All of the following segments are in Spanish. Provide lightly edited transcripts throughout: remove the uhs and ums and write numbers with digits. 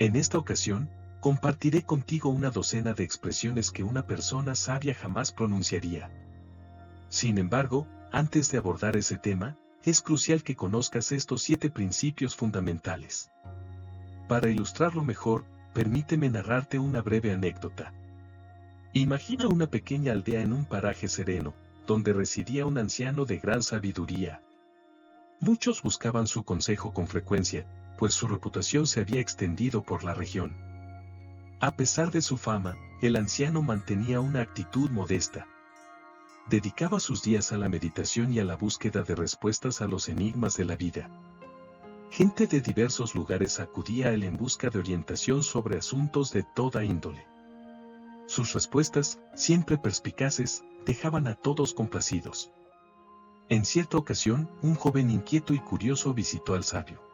En esta ocasión, compartiré contigo una docena de expresiones que una persona sabia jamás pronunciaría. Sin embargo, antes de abordar ese tema, es crucial que conozcas estos 7 principios fundamentales. Para ilustrarlo mejor, permíteme narrarte una breve anécdota. Imagina una pequeña aldea en un paraje sereno, donde residía un anciano de gran sabiduría. Muchos buscaban su consejo con frecuencia, pues su reputación se había extendido por la región. A pesar de su fama, el anciano mantenía una actitud modesta. Dedicaba sus días a la meditación y a la búsqueda de respuestas a los enigmas de la vida. Gente de diversos lugares acudía a él en busca de orientación sobre asuntos de toda índole. Sus respuestas, siempre perspicaces, dejaban a todos complacidos. En cierta ocasión, un joven inquieto y curioso visitó al sabio.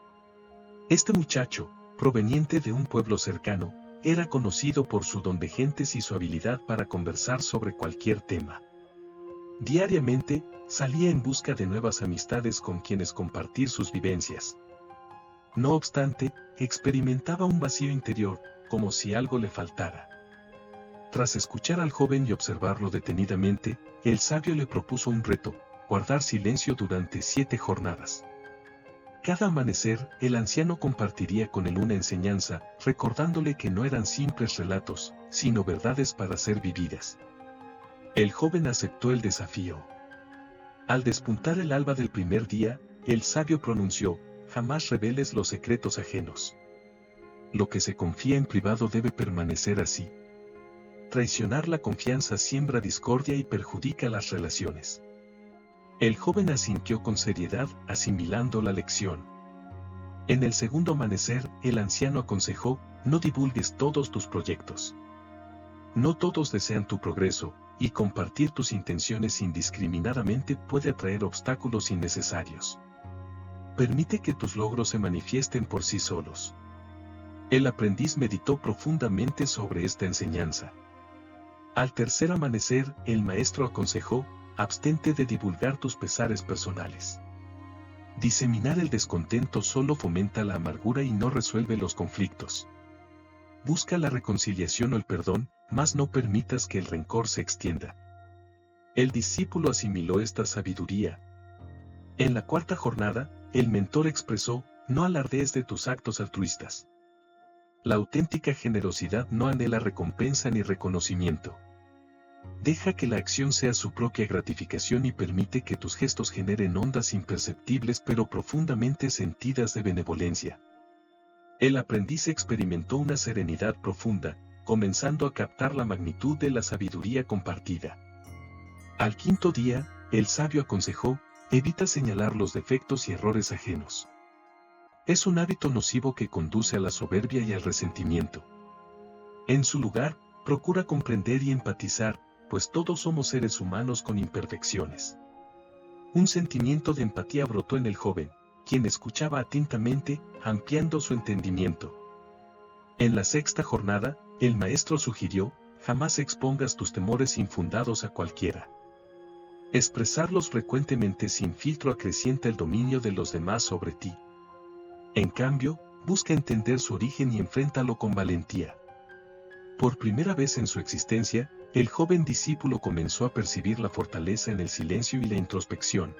Este muchacho, proveniente de un pueblo cercano, era conocido por su don de gentes y su habilidad para conversar sobre cualquier tema. Diariamente, salía en busca de nuevas amistades con quienes compartir sus vivencias. No obstante, experimentaba un vacío interior, como si algo le faltara. Tras escuchar al joven y observarlo detenidamente, el sabio le propuso un reto: guardar silencio durante 7 jornadas. Cada amanecer, el anciano compartiría con él una enseñanza, recordándole que no eran simples relatos, sino verdades para ser vividas. El joven aceptó el desafío. Al despuntar el alba del primer día, el sabio pronunció: jamás reveles los secretos ajenos. Lo que se confía en privado debe permanecer así. Traicionar la confianza siembra discordia y perjudica las relaciones. El joven asintió con seriedad, asimilando la lección. En el segundo amanecer, el anciano aconsejó: no divulgues todos tus proyectos. No todos desean tu progreso, y compartir tus intenciones indiscriminadamente puede atraer obstáculos innecesarios. Permite que tus logros se manifiesten por sí solos. El aprendiz meditó profundamente sobre esta enseñanza. Al tercer amanecer, el maestro aconsejó: abstente de divulgar tus pesares personales. Diseminar el descontento solo fomenta la amargura y no resuelve los conflictos. Busca la reconciliación o el perdón, mas no permitas que el rencor se extienda. El discípulo asimiló esta sabiduría. En la cuarta jornada, el mentor expresó: no alardees de tus actos altruistas. La auténtica generosidad no anhela recompensa ni reconocimiento. Deja que la acción sea su propia gratificación y permite que tus gestos generen ondas imperceptibles pero profundamente sentidas de benevolencia. El aprendiz experimentó una serenidad profunda, comenzando a captar la magnitud de la sabiduría compartida. Al quinto día, el sabio aconsejó: evita señalar los defectos y errores ajenos. Es un hábito nocivo que conduce a la soberbia y al resentimiento. En su lugar, procura comprender y empatizar, pues todos somos seres humanos con imperfecciones. Un sentimiento de empatía brotó en el joven, quien escuchaba atentamente, ampliando su entendimiento. En la sexta jornada, el maestro sugirió: jamás expongas tus temores infundados a cualquiera. Expresarlos frecuentemente sin filtro acrecienta el dominio de los demás sobre ti. En cambio, busca entender su origen y enfréntalo con valentía. Por primera vez en su existencia, el joven discípulo comenzó a percibir la fortaleza en el silencio y la introspección.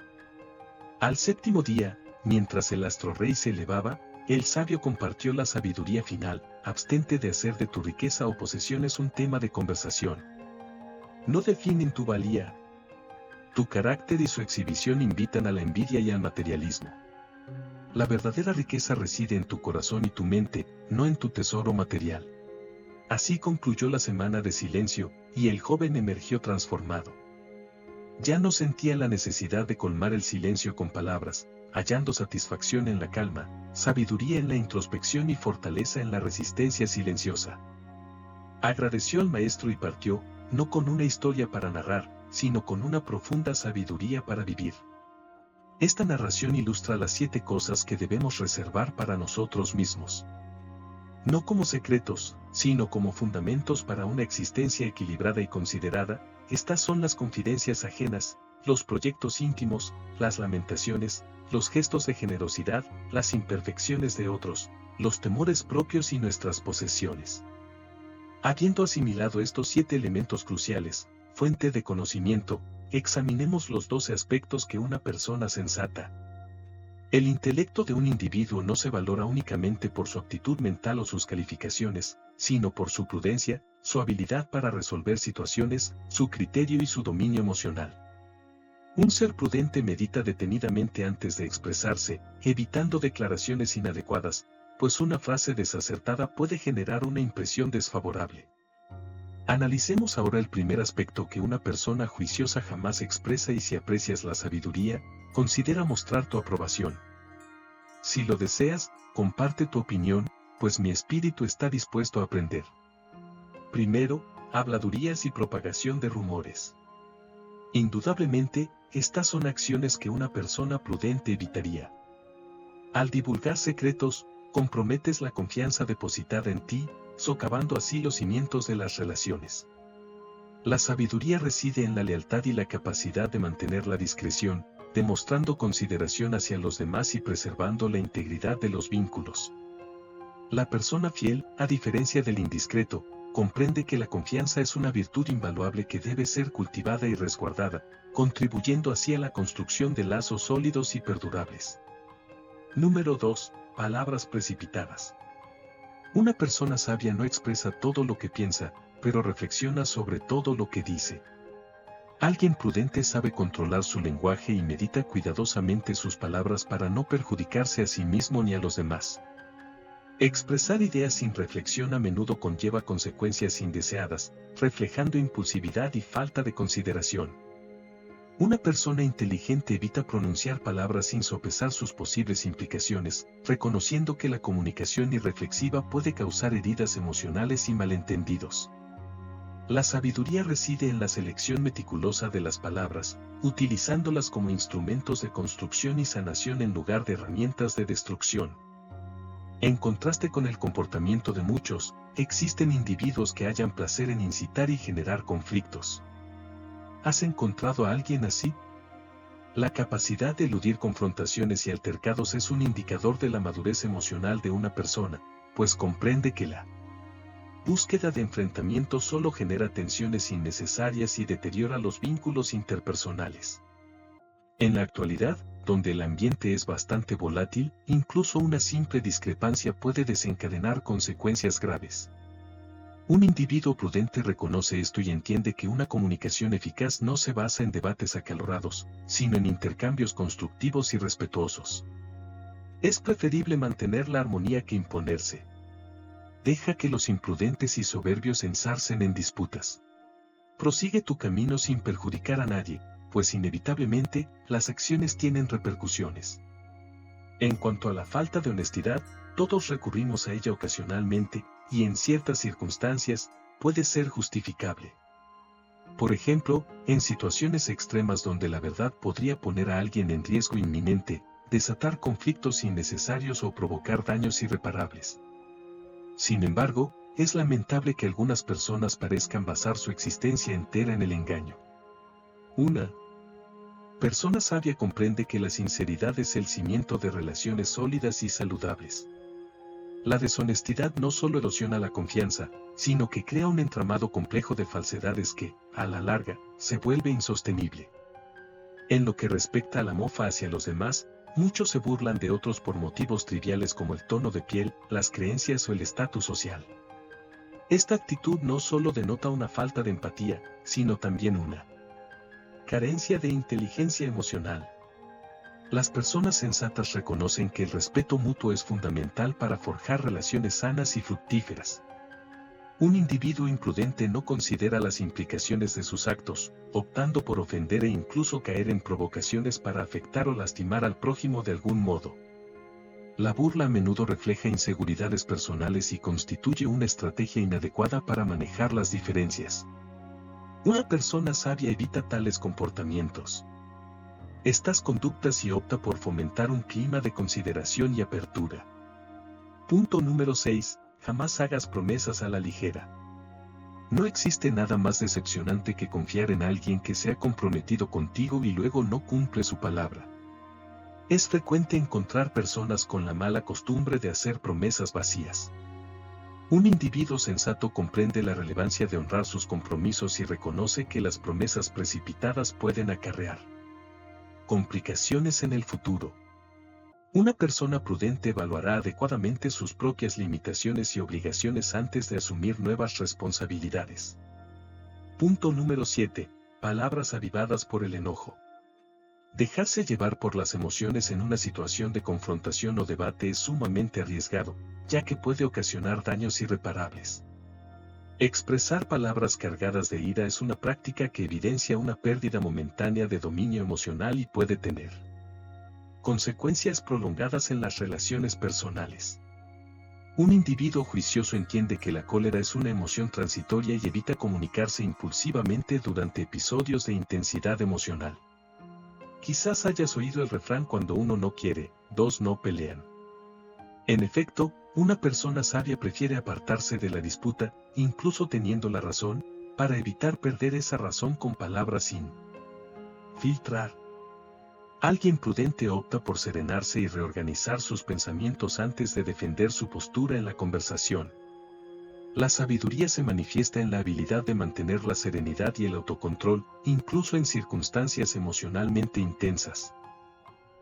Al séptimo día, mientras el astro rey se elevaba, el sabio compartió la sabiduría final: abstente de hacer de tu riqueza o posesiones un tema de conversación. No definen tu valía. Tu carácter y su exhibición invitan a la envidia y al materialismo. La verdadera riqueza reside en tu corazón y tu mente, no en tu tesoro material. Así concluyó la semana de silencio, y el joven emergió transformado. Ya no sentía la necesidad de colmar el silencio con palabras, hallando satisfacción en la calma, sabiduría en la introspección y fortaleza en la resistencia silenciosa. Agradeció al maestro y partió, no con una historia para narrar, sino con una profunda sabiduría para vivir. Esta narración ilustra las 7 cosas que debemos reservar para nosotros mismos. No como secretos, sino como fundamentos para una existencia equilibrada y considerada. Estas son las confidencias ajenas, los proyectos íntimos, las lamentaciones, los gestos de generosidad, las imperfecciones de otros, los temores propios y nuestras posesiones. Habiendo asimilado estos 7 elementos cruciales, fuente de conocimiento, examinemos los 12 aspectos que una persona sensata. El intelecto de un individuo no se valora únicamente por su aptitud mental o sus calificaciones, sino por su prudencia, su habilidad para resolver situaciones, su criterio y su dominio emocional. Un ser prudente medita detenidamente antes de expresarse, evitando declaraciones inadecuadas, pues una frase desacertada puede generar una impresión desfavorable. Analicemos ahora el primer aspecto que una persona juiciosa jamás expresa, y si aprecias la sabiduría, considera mostrar tu aprobación. Si lo deseas, comparte tu opinión, pues mi espíritu está dispuesto a aprender. Primero, habladurías y propagación de rumores. Indudablemente, estas son acciones que una persona prudente evitaría. Al divulgar secretos, comprometes la confianza depositada en ti, socavando así los cimientos de las relaciones. La sabiduría reside en la lealtad y la capacidad de mantener la discreción, demostrando consideración hacia los demás y preservando la integridad de los vínculos. La persona fiel, a diferencia del indiscreto, comprende que la confianza es una virtud invaluable que debe ser cultivada y resguardada, contribuyendo así a la construcción de lazos sólidos y perdurables. Número 2. Palabras precipitadas. Una persona sabia no expresa todo lo que piensa, pero reflexiona sobre todo lo que dice. Alguien prudente sabe controlar su lenguaje y medita cuidadosamente sus palabras para no perjudicarse a sí mismo ni a los demás. Expresar ideas sin reflexión a menudo conlleva consecuencias indeseadas, reflejando impulsividad y falta de consideración. Una persona inteligente evita pronunciar palabras sin sopesar sus posibles implicaciones, reconociendo que la comunicación irreflexiva puede causar heridas emocionales y malentendidos. La sabiduría reside en la selección meticulosa de las palabras, utilizándolas como instrumentos de construcción y sanación en lugar de herramientas de destrucción. En contraste con el comportamiento de muchos, existen individuos que hallan placer en incitar y generar conflictos. ¿Has encontrado a alguien así? La capacidad de eludir confrontaciones y altercados es un indicador de la madurez emocional de una persona, pues comprende que la búsqueda de enfrentamiento solo genera tensiones innecesarias y deteriora los vínculos interpersonales. En la actualidad, donde el ambiente es bastante volátil, incluso una simple discrepancia puede desencadenar consecuencias graves. Un individuo prudente reconoce esto y entiende que una comunicación eficaz no se basa en debates acalorados, sino en intercambios constructivos y respetuosos. Es preferible mantener la armonía que imponerse. Deja que los imprudentes y soberbios enzarcen en disputas. Prosigue tu camino sin perjudicar a nadie, pues inevitablemente, las acciones tienen repercusiones. En cuanto a la falta de honestidad, todos recurrimos a ella ocasionalmente, y en ciertas circunstancias, puede ser justificable. Por ejemplo, en situaciones extremas donde la verdad podría poner a alguien en riesgo inminente, desatar conflictos innecesarios o provocar daños irreparables. Sin embargo, es lamentable que algunas personas parezcan basar su existencia entera en el engaño. Una persona sabia comprende que la sinceridad es el cimiento de relaciones sólidas y saludables. La deshonestidad no solo erosiona la confianza, sino que crea un entramado complejo de falsedades que, a la larga, se vuelve insostenible. En lo que respecta a la mofa hacia los demás, muchos se burlan de otros por motivos triviales como el tono de piel, las creencias o el estatus social. Esta actitud no solo denota una falta de empatía, sino también una carencia de inteligencia emocional. Las personas sensatas reconocen que el respeto mutuo es fundamental para forjar relaciones sanas y fructíferas. Un individuo imprudente no considera las implicaciones de sus actos, optando por ofender e incluso caer en provocaciones para afectar o lastimar al prójimo de algún modo. La burla a menudo refleja inseguridades personales y constituye una estrategia inadecuada para manejar las diferencias. Una persona sabia evita tales comportamientos. Estas conductas y opta por fomentar un clima de consideración y apertura. Punto número 6. Jamás hagas promesas a la ligera. No existe nada más decepcionante que confiar en alguien que se ha comprometido contigo y luego no cumple su palabra. Es frecuente encontrar personas con la mala costumbre de hacer promesas vacías. Un individuo sensato comprende la relevancia de honrar sus compromisos y reconoce que las promesas precipitadas pueden acarrear complicaciones en el futuro. Una persona prudente evaluará adecuadamente sus propias limitaciones y obligaciones antes de asumir nuevas responsabilidades. Punto número 7. Palabras avivadas por el enojo. Dejarse llevar por las emociones en una situación de confrontación o debate es sumamente arriesgado, ya que puede ocasionar daños irreparables. Expresar palabras cargadas de ira es una práctica que evidencia una pérdida momentánea de dominio emocional y puede tener consecuencias prolongadas en las relaciones personales. Un individuo juicioso entiende que la cólera es una emoción transitoria y evita comunicarse impulsivamente durante episodios de intensidad emocional. Quizás hayas oído el refrán: cuando uno no quiere, dos no pelean. En efecto, una persona sabia prefiere apartarse de la disputa, incluso teniendo la razón, para evitar perder esa razón con palabras sin filtrar. Alguien prudente opta por serenarse y reorganizar sus pensamientos antes de defender su postura en la conversación. La sabiduría se manifiesta en la habilidad de mantener la serenidad y el autocontrol, incluso en circunstancias emocionalmente intensas.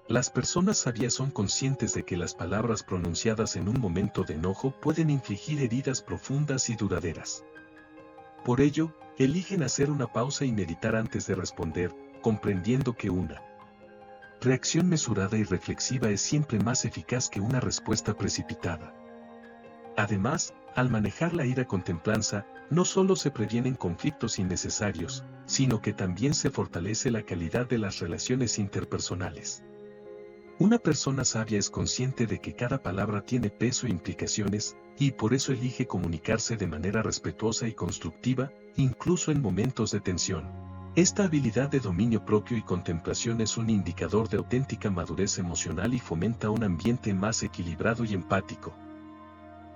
Las personas sabias son conscientes de que las palabras pronunciadas en un momento de enojo pueden infligir heridas profundas y duraderas. Por ello, eligen hacer una pausa y meditar antes de responder, comprendiendo que una reacción mesurada y reflexiva es siempre más eficaz que una respuesta precipitada. Además, al manejar la ira con templanza, no solo se previenen conflictos innecesarios, sino que también se fortalece la calidad de las relaciones interpersonales. Una persona sabia es consciente de que cada palabra tiene peso e implicaciones, y por eso elige comunicarse de manera respetuosa y constructiva, incluso en momentos de tensión. Esta habilidad de dominio propio y contemplación es un indicador de auténtica madurez emocional y fomenta un ambiente más equilibrado y empático.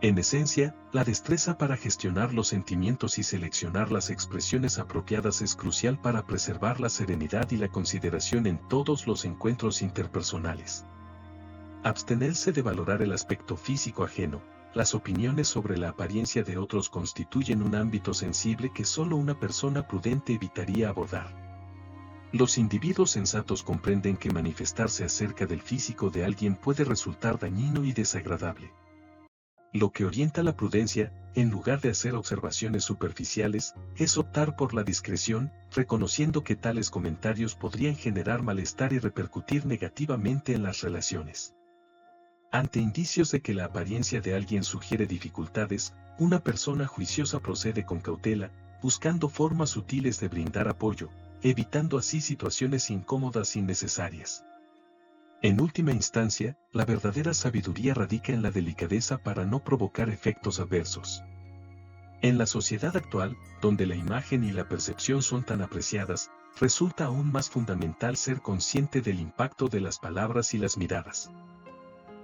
En esencia, la destreza para gestionar los sentimientos y seleccionar las expresiones apropiadas es crucial para preservar la serenidad y la consideración en todos los encuentros interpersonales. Abstenerse de valorar el aspecto físico ajeno. Las opiniones sobre la apariencia de otros constituyen un ámbito sensible que solo una persona prudente evitaría abordar. Los individuos sensatos comprenden que manifestarse acerca del físico de alguien puede resultar dañino y desagradable. Lo que orienta la prudencia, en lugar de hacer observaciones superficiales, es optar por la discreción, reconociendo que tales comentarios podrían generar malestar y repercutir negativamente en las relaciones. Ante indicios de que la apariencia de alguien sugiere dificultades, una persona juiciosa procede con cautela, buscando formas sutiles de brindar apoyo, evitando así situaciones incómodas innecesarias. En última instancia, la verdadera sabiduría radica en la delicadeza para no provocar efectos adversos. En la sociedad actual, donde la imagen y la percepción son tan apreciadas, resulta aún más fundamental ser consciente del impacto de las palabras y las miradas.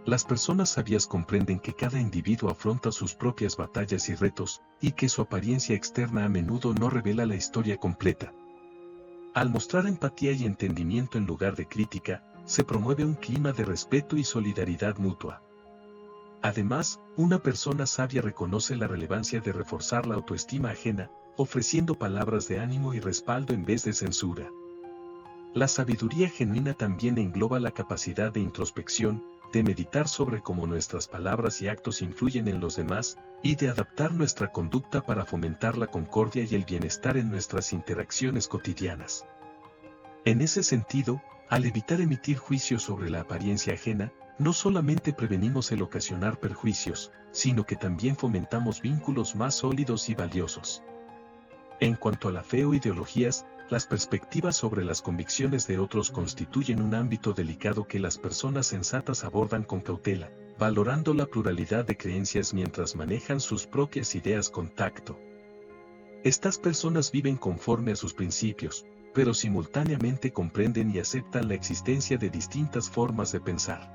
Las personas sabias comprenden que cada individuo afronta sus propias batallas y retos, y que su apariencia externa a menudo no revela la historia completa. Al mostrar empatía y entendimiento en lugar de crítica, se promueve un clima de respeto y solidaridad mutua. Además, una persona sabia reconoce la relevancia de reforzar la autoestima ajena, ofreciendo palabras de ánimo y respaldo en vez de censura. La sabiduría genuina también engloba la capacidad de introspección, de meditar sobre cómo nuestras palabras y actos influyen en los demás, y de adaptar nuestra conducta para fomentar la concordia y el bienestar en nuestras interacciones cotidianas. En ese sentido, al evitar emitir juicios sobre la apariencia ajena, no solamente prevenimos el ocasionar perjuicios, sino que también fomentamos vínculos más sólidos y valiosos. En cuanto a la fe o ideologías, las perspectivas sobre las convicciones de otros constituyen un ámbito delicado que las personas sensatas abordan con cautela, valorando la pluralidad de creencias mientras manejan sus propias ideas con tacto. Estas personas viven conforme a sus principios, pero simultáneamente comprenden y aceptan la existencia de distintas formas de pensar.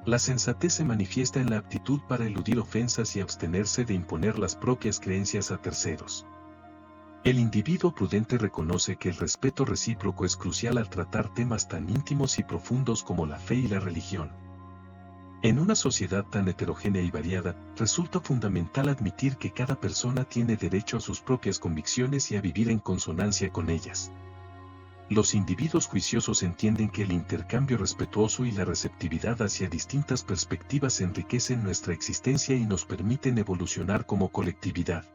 La sensatez se manifiesta en la aptitud para eludir ofensas y abstenerse de imponer las propias creencias a terceros. El individuo prudente reconoce que el respeto recíproco es crucial al tratar temas tan íntimos y profundos como la fe y la religión. En una sociedad tan heterogénea y variada, resulta fundamental admitir que cada persona tiene derecho a sus propias convicciones y a vivir en consonancia con ellas. Los individuos juiciosos entienden que el intercambio respetuoso y la receptividad hacia distintas perspectivas enriquecen nuestra existencia y nos permiten evolucionar como colectividad.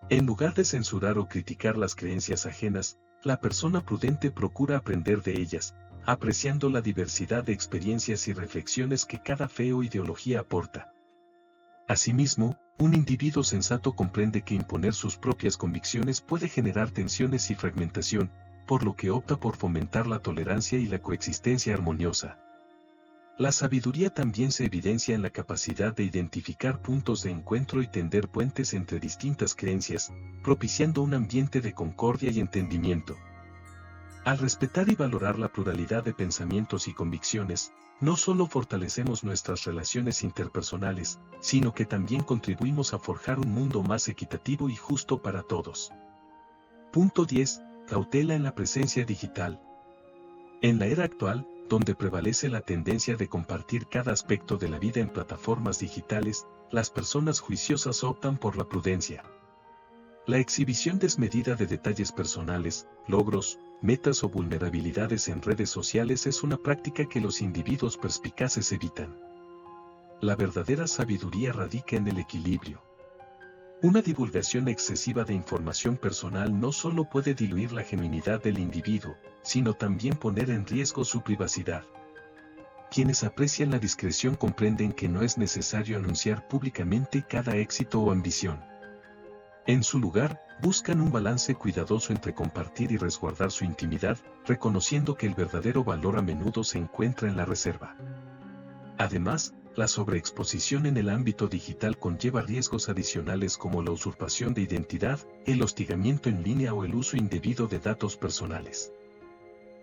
En lugar de censurar o criticar las creencias ajenas, la persona prudente procura aprender de ellas, apreciando la diversidad de experiencias y reflexiones que cada fe o ideología aporta. Asimismo, un individuo sensato comprende que imponer sus propias convicciones puede generar tensiones y fragmentación, por lo que opta por fomentar la tolerancia y la coexistencia armoniosa. La sabiduría también se evidencia en la capacidad de identificar puntos de encuentro y tender puentes entre distintas creencias, propiciando un ambiente de concordia y entendimiento. Al respetar y valorar la pluralidad de pensamientos y convicciones, no solo fortalecemos nuestras relaciones interpersonales, sino que también contribuimos a forjar un mundo más equitativo y justo para todos. Punto 10. Cautela en la presencia digital. En la era actual, donde prevalece la tendencia de compartir cada aspecto de la vida en plataformas digitales, las personas juiciosas optan por la prudencia. La exhibición desmedida de detalles personales, logros, metas o vulnerabilidades en redes sociales es una práctica que los individuos perspicaces evitan. La verdadera sabiduría radica en el equilibrio. Una divulgación excesiva de información personal no solo puede diluir la genuinidad del individuo, sino también poner en riesgo su privacidad. Quienes aprecian la discreción comprenden que no es necesario anunciar públicamente cada éxito o ambición. En su lugar, buscan un balance cuidadoso entre compartir y resguardar su intimidad, reconociendo que el verdadero valor a menudo se encuentra en la reserva. Además, la sobreexposición en el ámbito digital conlleva riesgos adicionales como la usurpación de identidad, el hostigamiento en línea o el uso indebido de datos personales.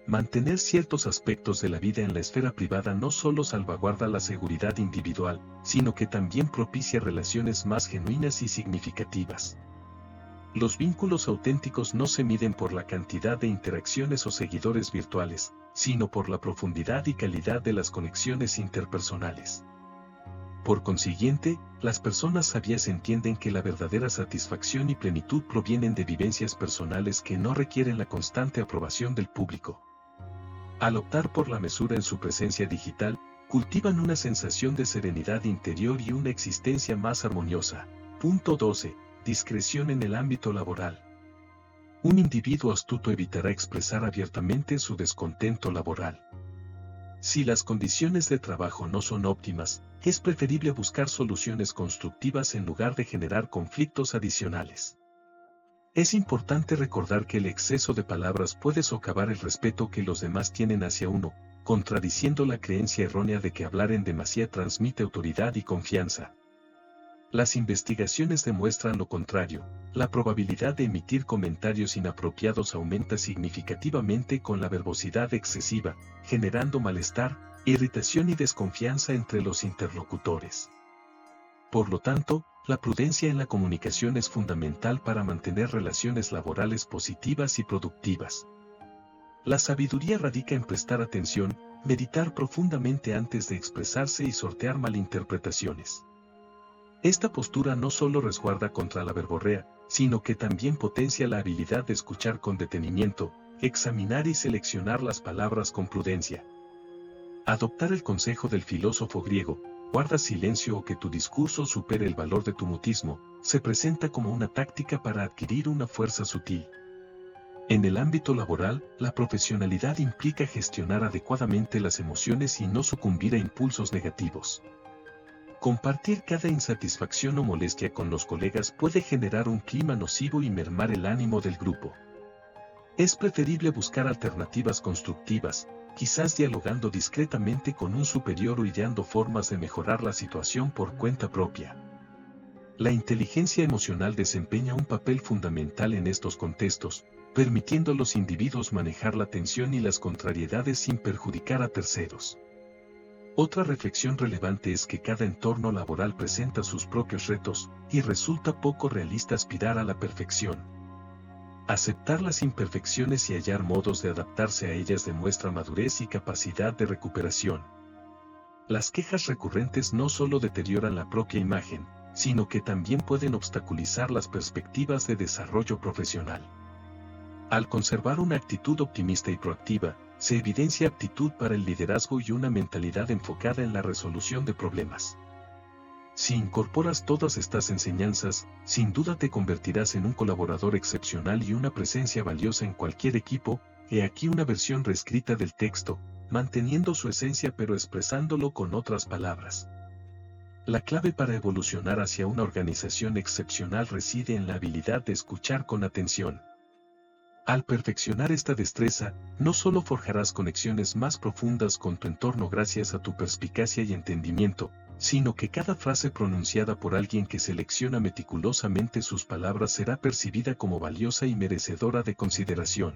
Mantener ciertos aspectos de la vida en la esfera privada no solo salvaguarda la seguridad individual, sino que también propicia relaciones más genuinas y significativas. Los vínculos auténticos no se miden por la cantidad de interacciones o seguidores virtuales, sino por la profundidad y calidad de las conexiones interpersonales. Por consiguiente, las personas sabias entienden que la verdadera satisfacción y plenitud provienen de vivencias personales que no requieren la constante aprobación del público. Al optar por la mesura en su presencia digital, cultivan una sensación de serenidad interior y una existencia más armoniosa. Punto 12. Discreción en el ámbito laboral. Un individuo astuto evitará expresar abiertamente su descontento laboral. Si las condiciones de trabajo no son óptimas, es preferible buscar soluciones constructivas en lugar de generar conflictos adicionales. Es importante recordar que el exceso de palabras puede socavar el respeto que los demás tienen hacia uno, contradiciendo la creencia errónea de que hablar en demasía transmite autoridad y confianza. Las investigaciones demuestran lo contrario, la probabilidad de emitir comentarios inapropiados aumenta significativamente con la verbosidad excesiva, generando malestar, irritación y desconfianza entre los interlocutores. Por lo tanto, la prudencia en la comunicación es fundamental para mantener relaciones laborales positivas y productivas. La sabiduría radica en prestar atención, meditar profundamente antes de expresarse y sortear malinterpretaciones. Esta postura no solo resguarda contra la verborrea, sino que también potencia la habilidad de escuchar con detenimiento, examinar y seleccionar las palabras con prudencia. Adoptar el consejo del filósofo griego, guarda silencio o que tu discurso supere el valor de tu mutismo, se presenta como una táctica para adquirir una fuerza sutil. En el ámbito laboral, la profesionalidad implica gestionar adecuadamente las emociones y no sucumbir a impulsos negativos. Compartir cada insatisfacción o molestia con los colegas puede generar un clima nocivo y mermar el ánimo del grupo. Es preferible buscar alternativas constructivas, quizás dialogando discretamente con un superior o ideando formas de mejorar la situación por cuenta propia. La inteligencia emocional desempeña un papel fundamental en estos contextos, permitiendo a los individuos manejar la tensión y las contrariedades sin perjudicar a terceros. Otra reflexión relevante es que cada entorno laboral presenta sus propios retos, y resulta poco realista aspirar a la perfección. Aceptar las imperfecciones y hallar modos de adaptarse a ellas demuestra madurez y capacidad de recuperación. Las quejas recurrentes no solo deterioran la propia imagen, sino que también pueden obstaculizar las perspectivas de desarrollo profesional. Al conservar una actitud optimista y proactiva, se evidencia aptitud para el liderazgo y una mentalidad enfocada en la resolución de problemas. Si incorporas todas estas enseñanzas, sin duda te convertirás en un colaborador excepcional y una presencia valiosa en cualquier equipo. He aquí una versión reescrita del texto, manteniendo su esencia pero expresándolo con otras palabras. La clave para evolucionar hacia una organización excepcional reside en la habilidad de escuchar con atención. Al perfeccionar esta destreza, no solo forjarás conexiones más profundas con tu entorno gracias a tu perspicacia y entendimiento, sino que cada frase pronunciada por alguien que selecciona meticulosamente sus palabras será percibida como valiosa y merecedora de consideración.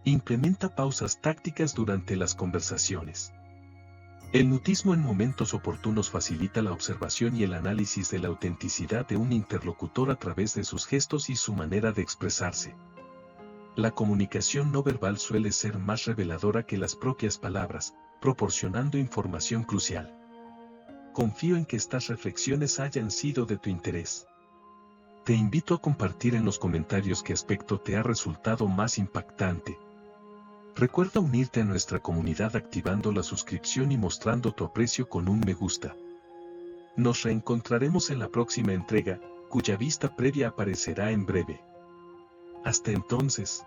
Implementa pausas tácticas durante las conversaciones. El mutismo en momentos oportunos facilita la observación y el análisis de la autenticidad de un interlocutor a través de sus gestos y su manera de expresarse. La comunicación no verbal suele ser más reveladora que las propias palabras, proporcionando información crucial. Confío en que estas reflexiones hayan sido de tu interés. Te invito a compartir en los comentarios qué aspecto te ha resultado más impactante. Recuerda unirte a nuestra comunidad activando la suscripción y mostrando tu aprecio con un me gusta. Nos reencontraremos en la próxima entrega, cuya vista previa aparecerá en breve. Hasta entonces.